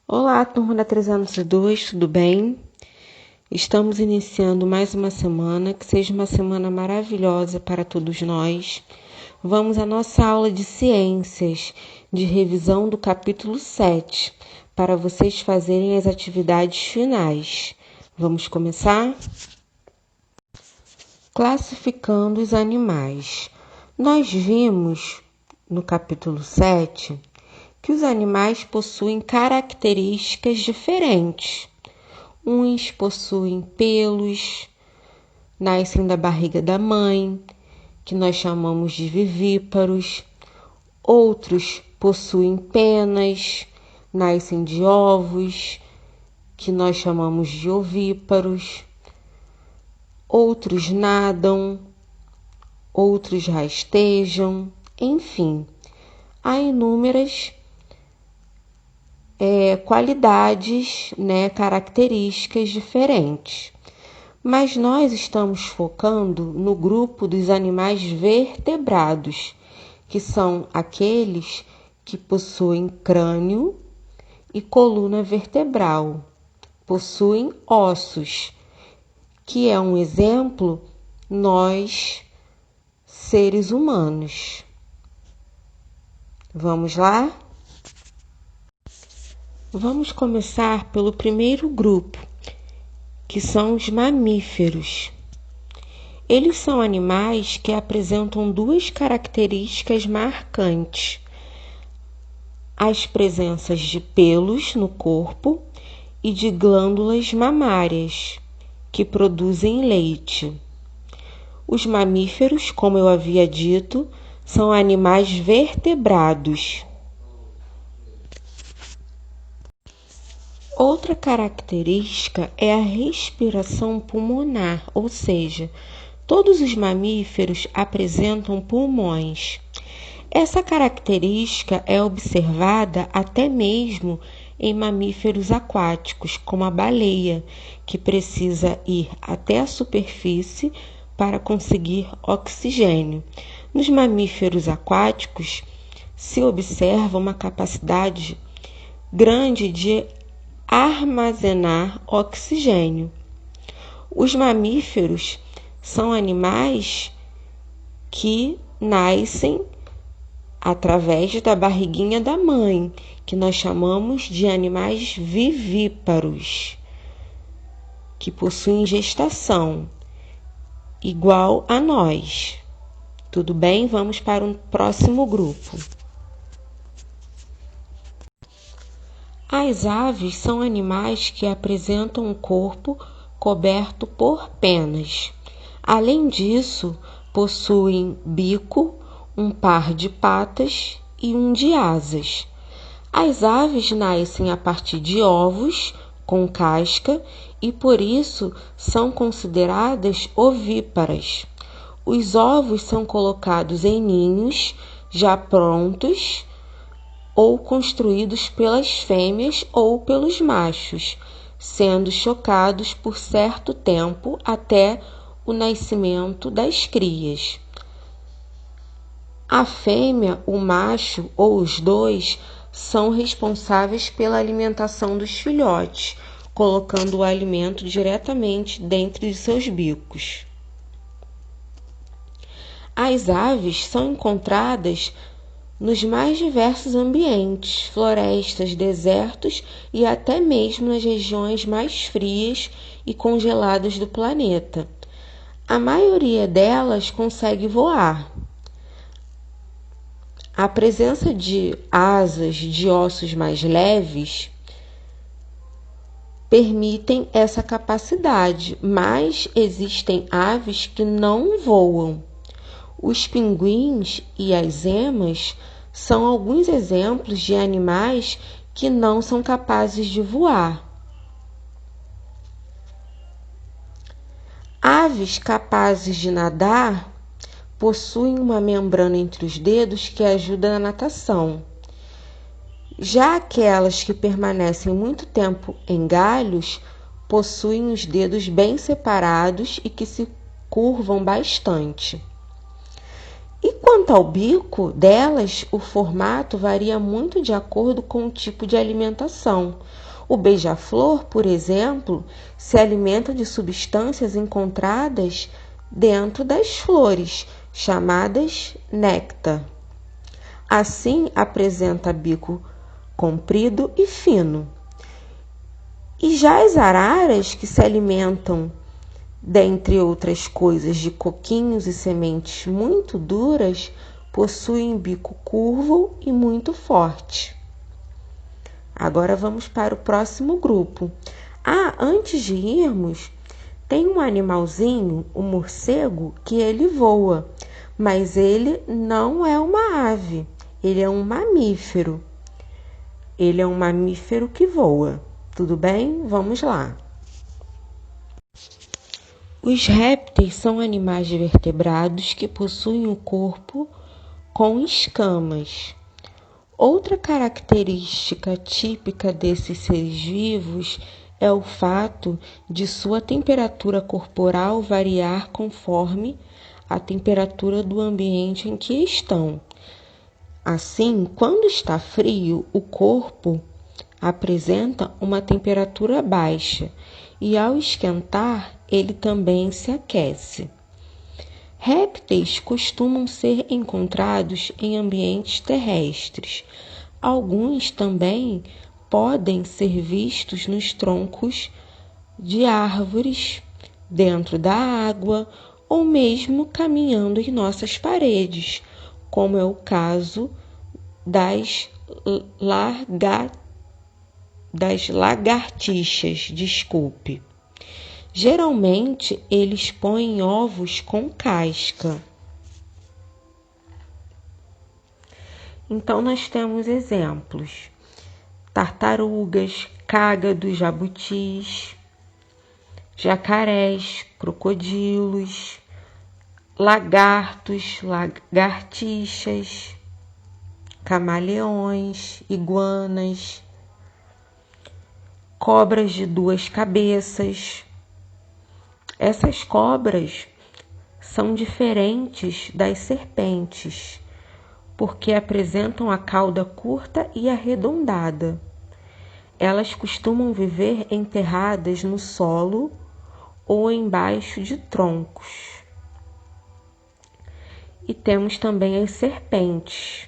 Olá, turma da 302, tudo bem? Estamos iniciando mais uma semana, que seja uma semana maravilhosa para todos nós. Vamos à nossa aula de ciências, de revisão do capítulo 7, para vocês fazerem as atividades finais. Vamos começar? Classificando os animais. Nós vimos no capítulo 7 que os animais possuem características diferentes. Uns possuem pelos, nascem da barriga da mãe, que nós chamamos de vivíparos. Outros possuem penas, nascem de ovos, que nós chamamos de ovíparos. Outros nadam, outros rastejam, enfim, há inúmeras qualidades, características diferentes. Mas nós estamos focando no grupo dos animais vertebrados, que são aqueles que possuem crânio e coluna vertebral, possuem ossos, que é um exemplo nós, seres humanos. Vamos lá? Vamos começar pelo primeiro grupo, que são os mamíferos. Eles são animais que apresentam duas características marcantes: as presenças de pelos no corpo e de glândulas mamárias, que produzem leite. Os mamíferos, como eu havia dito, são animais vertebrados. Outra característica é a respiração pulmonar, ou seja, todos os mamíferos apresentam pulmões. Essa característica é observada até mesmo em mamíferos aquáticos, como a baleia, que precisa ir até a superfície para conseguir oxigênio. Nos mamíferos aquáticos, se observa uma capacidade grande de armazenar oxigênio. Os mamíferos são animais que nascem através da barriguinha da mãe, que nós chamamos de animais vivíparos, que possuem gestação, igual a nós. Tudo bem? Vamos para o próximo grupo. As aves são animais que apresentam um corpo coberto por penas. Além disso, possuem bico, um par de patas e um de asas. As aves nascem a partir de ovos com casca e, por isso, são consideradas ovíparas. Os ovos são colocados em ninhos já prontos ou construídos pelas fêmeas ou pelos machos, sendo chocados por certo tempo até o nascimento das crias. A fêmea, o macho ou os dois são responsáveis pela alimentação dos filhotes, colocando o alimento diretamente dentro de seus bicos. As aves são encontradas nos mais diversos ambientes, florestas, desertos e até mesmo nas regiões mais frias e congeladas do planeta. A maioria delas consegue voar. A presença de asas de ossos mais leves permitem essa capacidade, mas existem aves que não voam. Os pinguins e as emas são alguns exemplos de animais que não são capazes de voar. Aves capazes de nadar possuem uma membrana entre os dedos que ajuda na natação. Já aquelas que permanecem muito tempo em galhos possuem os dedos bem separados e que se curvam bastante. E quanto ao bico delas, o formato varia muito de acordo com o tipo de alimentação. O beija-flor, por exemplo, se alimenta de substâncias encontradas dentro das flores, chamadas néctar. Assim, apresenta bico comprido e fino. E já as araras, que se alimentam, dentre outras coisas, de coquinhos e sementes muito duras, possuem bico curvo e muito forte. Agora vamos para o próximo grupo. Antes de irmos, tem um animalzinho, o morcego, que ele voa, mas ele não é uma ave, ele é um mamífero. Ele é um mamífero que voa. Tudo bem? Vamos lá. Os répteis são animais vertebrados que possuem o corpo com escamas. Outra característica típica desses seres vivos é o fato de sua temperatura corporal variar conforme a temperatura do ambiente em que estão. Assim, quando está frio, o corpo apresenta uma temperatura baixa e, ao esquentar, ele também se aquece. Répteis costumam ser encontrados em ambientes terrestres. Alguns também podem ser vistos nos troncos de árvores, dentro da água ou mesmo caminhando em nossas paredes, como é o caso das lagartixas. Geralmente, eles põem ovos com casca. Então, nós temos exemplos: tartarugas, cágados, jabutis, jacarés, crocodilos, lagartos, lagartixas, camaleões, iguanas, cobras de 2 cabeças. Essas cobras são diferentes das serpentes, porque apresentam a cauda curta e arredondada. Elas costumam viver enterradas no solo ou embaixo de troncos. E temos também as serpentes.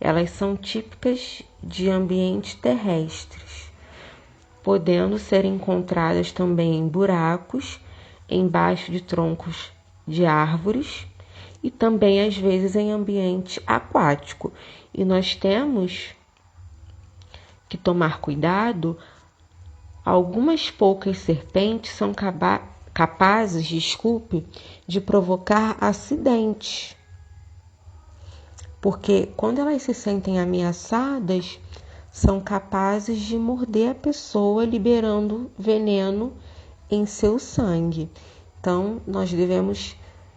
Elas são típicas de ambientes terrestres, podendo ser encontradas também em buracos, embaixo de troncos de árvores e também às vezes em ambiente aquático. E nós temos que tomar cuidado. Algumas poucas serpentes são capazes, de provocar acidentes, porque quando elas se sentem ameaçadas, são capazes de morder a pessoa, liberando veneno em seu sangue. Então, nós devemos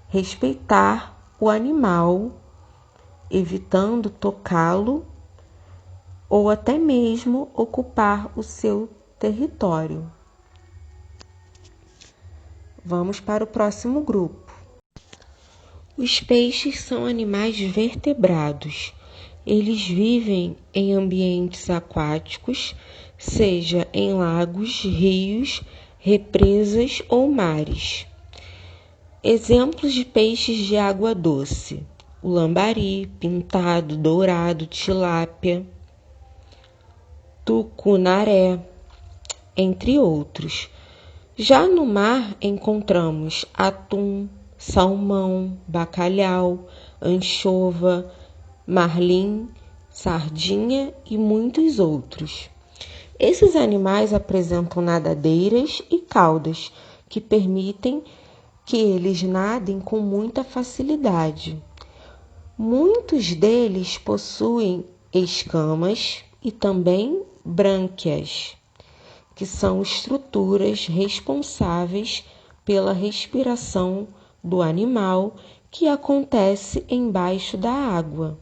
respeitar o animal, evitando tocá-lo ou até mesmo ocupar o seu território. Vamos para o próximo grupo. Os peixes são animais vertebrados. Eles vivem em ambientes aquáticos, seja em lagos, rios, represas ou mares. Exemplos de peixes de água doce: o lambari, pintado, dourado, tilápia, tucunaré, entre outros. Já no mar encontramos atum, salmão, bacalhau, anchova, marlim, sardinha e muitos outros. Esses animais apresentam nadadeiras e caudas que permitem que eles nadem com muita facilidade. Muitos deles possuem escamas e também brânquias, que são estruturas responsáveis pela respiração do animal, que acontece embaixo da água.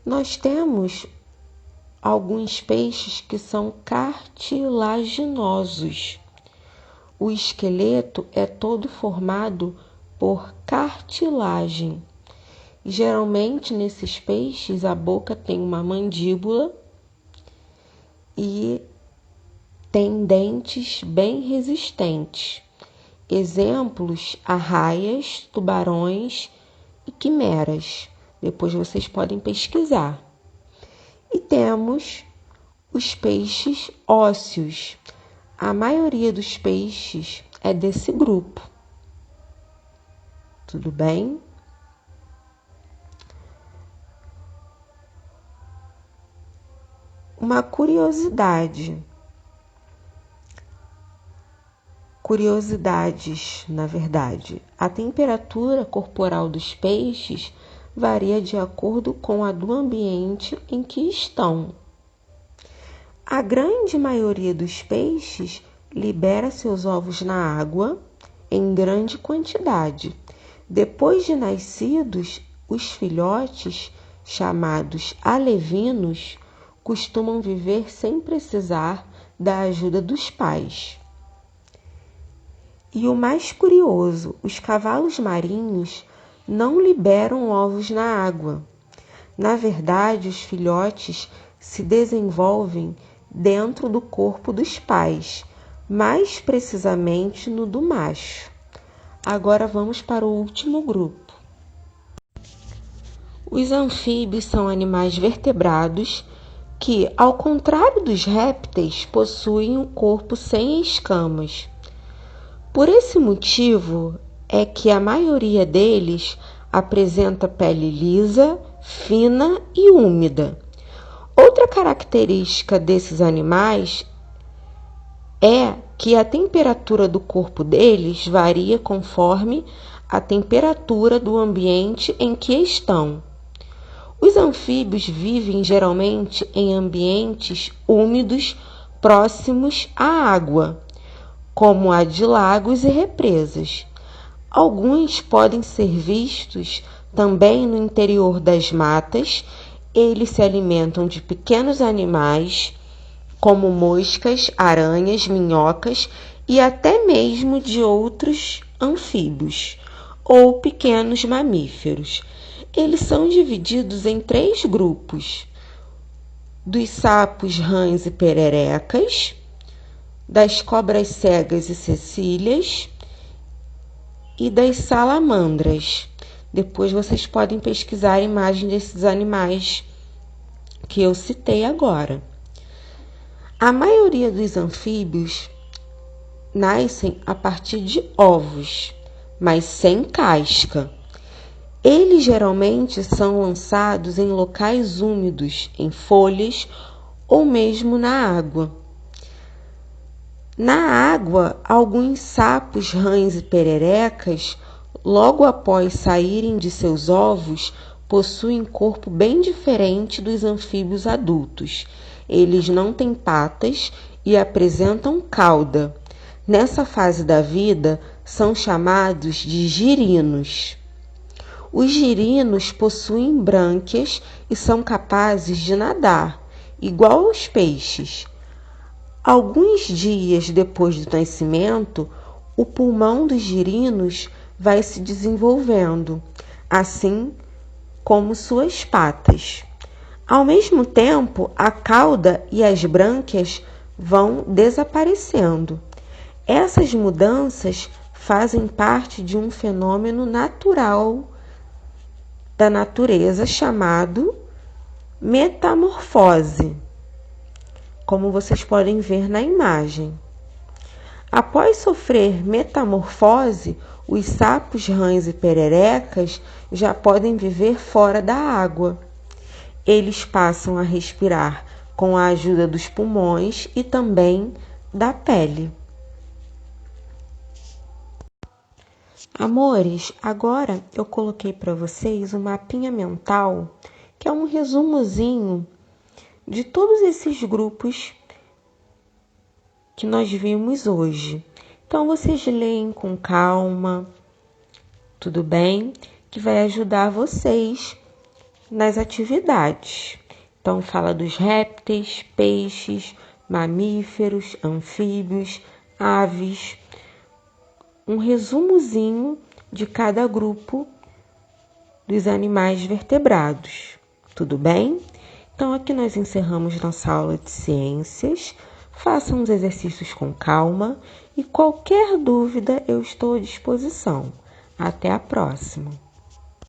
Nós temos alguns peixes que são cartilaginosos. o esqueleto é todo formado por cartilagem. Geralmente, nesses peixes, a boca tem uma mandíbula e tem dentes bem resistentes. Exemplos: arraias, tubarões e quimeras. Depois vocês podem pesquisar. E temos os peixes ósseos. A maioria dos peixes é desse grupo. Tudo bem? Uma curiosidade. Curiosidades, na verdade. A temperatura corporal dos peixes varia de acordo com a do ambiente em que estão. A grande maioria dos peixes libera seus ovos na água em grande quantidade. Depois de nascidos, os filhotes, chamados alevinos, costumam viver sem precisar da ajuda dos pais. E o mais curioso, os cavalos marinhos não liberam ovos na água. Na verdade, os filhotes se desenvolvem dentro do corpo dos pais, mais precisamente no do macho. Agora vamos para o último grupo. Os anfíbios são animais vertebrados que, ao contrário dos répteis, possuem um corpo sem escamas. Por esse motivo é que a maioria deles apresenta pele lisa, fina e úmida. Outra característica desses animais é que a temperatura do corpo deles varia conforme a temperatura do ambiente em que estão. Os anfíbios vivem geralmente em ambientes úmidos próximos à água, como a de lagos e represas. Alguns podem ser vistos também no interior das matas. Eles se alimentam de pequenos animais, como moscas, aranhas, minhocas e até mesmo de outros anfíbios ou pequenos mamíferos. Eles são divididos em 3 grupos: dos sapos, rãs e pererecas, das cobras cegas e cecílias e das salamandras. Depois vocês podem pesquisar a imagem desses animais que eu citei agora. A maioria dos anfíbios nascem a partir de ovos, mas sem casca. Eles geralmente são lançados em locais úmidos, em folhas ou mesmo na água. Na água, alguns sapos, rãs e pererecas, logo após saírem de seus ovos, possuem corpo bem diferente dos anfíbios adultos. Eles não têm patas e apresentam cauda. Nessa fase da vida, são chamados de girinos. Os girinos possuem brânquias e são capazes de nadar, igual aos peixes. Alguns dias depois do nascimento, o pulmão dos girinos vai se desenvolvendo, assim como suas patas. Ao mesmo tempo, a cauda e as brânquias vão desaparecendo. Essas mudanças fazem parte de um fenômeno natural da natureza chamado metamorfose, como vocês podem ver na imagem. Após sofrer metamorfose, os sapos, rãs e pererecas já podem viver fora da água. Eles passam a respirar com a ajuda dos pulmões e também da pele. Amores, agora eu coloquei para vocês um mapinha mental, que é um resumozinho de todos esses grupos que nós vimos hoje. Então, vocês leem com calma, tudo bem? Que vai ajudar vocês nas atividades. Então, fala dos répteis, peixes, mamíferos, anfíbios, aves. um resumozinho de cada grupo dos animais vertebrados. Tudo bem? Então, aqui nós encerramos nossa aula de ciências. Façam os exercícios com calma e qualquer dúvida eu estou à disposição. Até a próxima!